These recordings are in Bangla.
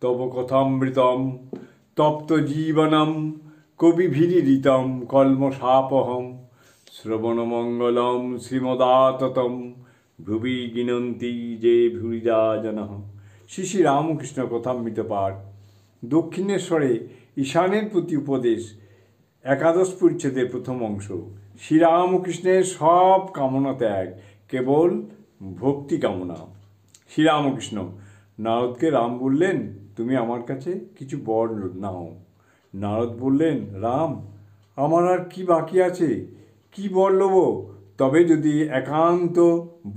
তব কথামৃতম তপ্ত জীবনম কবিভিরিতম কলমশাপহম শ্রবণমঙ্গলম শ্রীমদাততম ভুবি গিনন্তি যে ভুরিজা জনঃ। শ্রী শ্রী রামকৃষ্ণ কথামৃত পাঠ। দক্ষিণেশ্বরে ঈশানের প্রতি উপদেশ, একাদশ পরিচ্ছেদের প্রথম অংশ। শ্রীরামকৃষ্ণের সব কামনা ত্যাগ, কেবল ভক্তি কামনা। শ্রীরামকৃষ্ণ নারদকে রাম বললেন, তুমি আমার কাছে কিছু বর নাও। নারদ বললেন, রাম, আমার আর কি বাকি আছে, কি বর লব? তবে যদি একান্ত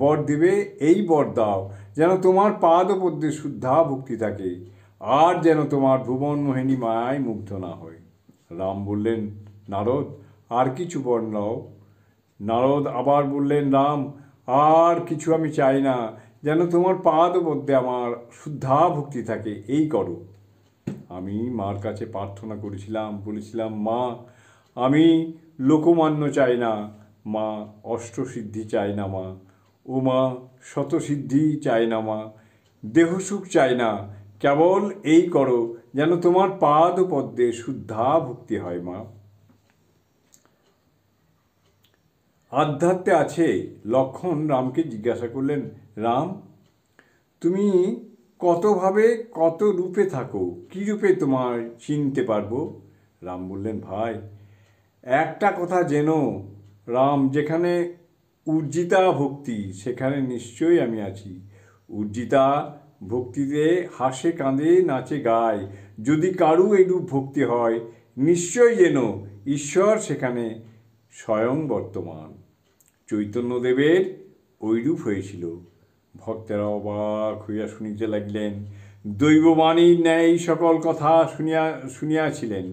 বর দেবে, এই বর দাও, যেন তোমার পাদপদ্মে শুদ্ধা ভক্তি থাকে, আর যেন তোমার ভুবন মোহিনী মায়ায় মুগ্ধ না হয়। রাম বললেন, নারদ, আর কিছু বর নাও। নারদ আবার বললেন, রাম, আর কিছু আমি চাই না, যেন তোমার পাদপদ্মে আমার শুদ্ধা ভক্তি থাকে, এই করো। আমি মার কাছে প্রার্থনা করেছিলাম, বলেছিলাম, মা, আমি লোকমান্য চাই না, মা, অষ্টসিদ্ধি চাই না, মা, ও মা, শতসিদ্ধি চাই না, মা, দেহসুখ চাই না, কেবল এই করো, যেন তোমার পাদপদ্মে শুদ্ধা ভক্তি হয়, মা। আধ্যাত্মে আছে লক্ষণ রামকে জিজ্ঞাসা করলেন, রাম, তুমি কতভাবে কত রূপে থাকো, কী রূপে তোমার চিনতে পারবো? রাম বললেন, ভাই, একটা কথা জেনো, রাম, যেখানে উর্জিতা ভক্তি, সেখানে নিশ্চয়ই আমি আছি। উর্জিতা ভক্তিতে হাসে কাঁদে নাচে গায়, যদি কারু এরূপ ভক্তি হয়, নিশ্চয় যেন ঈশ্বর সেখানে স্বয়ং বর্তমান। চৈতন্যদেবের ঐরূপ হয়েছিল। ভক্তেরা অবাক হইয়া শুনিতে লাগিলেন। দৈববাণীর ন্যায় সকল কথা শুনিয়াছিলেন,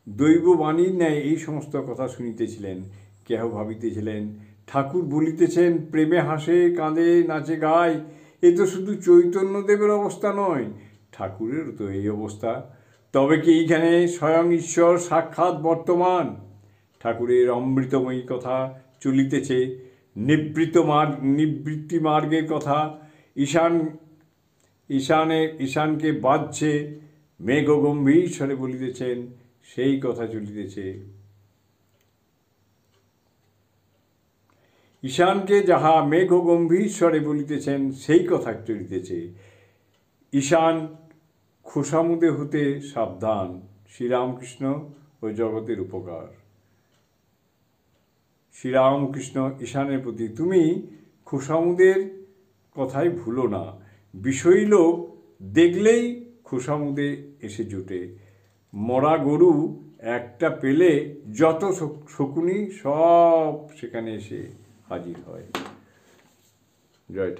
দৈববাণীর ন্যায় এই সমস্ত কথা শুনিতেছিলেন। কেহ ভাবিতেছিলেন, ঠাকুর বলিতেছেন প্রেমে হাসে কাঁদে নাচে গায়, এ তো শুধু চৈতন্যদেবের অবস্থা নয়, ঠাকুরেরও তো এই অবস্থা। তবে কি এইখানে স্বয়ং ঈশ্বর সাক্ষাৎ বর্তমান? ঠাকুরের অমৃতময়ী কথা চলিতেছে, নিবৃত্তি মার্গের কথা ঈশানকে বাজছে, মেঘ গম্ভীর স্বরে বলিতেছেন, সেই কথা চলিতেছে। ঈশানকে যাহা মেঘ গম্ভীর স্বরে বলিতেছেন, সেই কথা চলিতেছে। ঈশান খোসামুদে হতে সাবধান। শ্রীরামকৃষ্ণ ও জগতের উপকার। শ্রীরামকৃষ্ণ ঈশানের প্রতি, তুমি খোসামুদের কথাই ভুলো না। বিষয়ী লোক দেখলেই খোসামুদে এসে জোটে। মরা গরু একটা পেলে যত শকুনি সব সেখানে এসে হাজির হয়। জয়।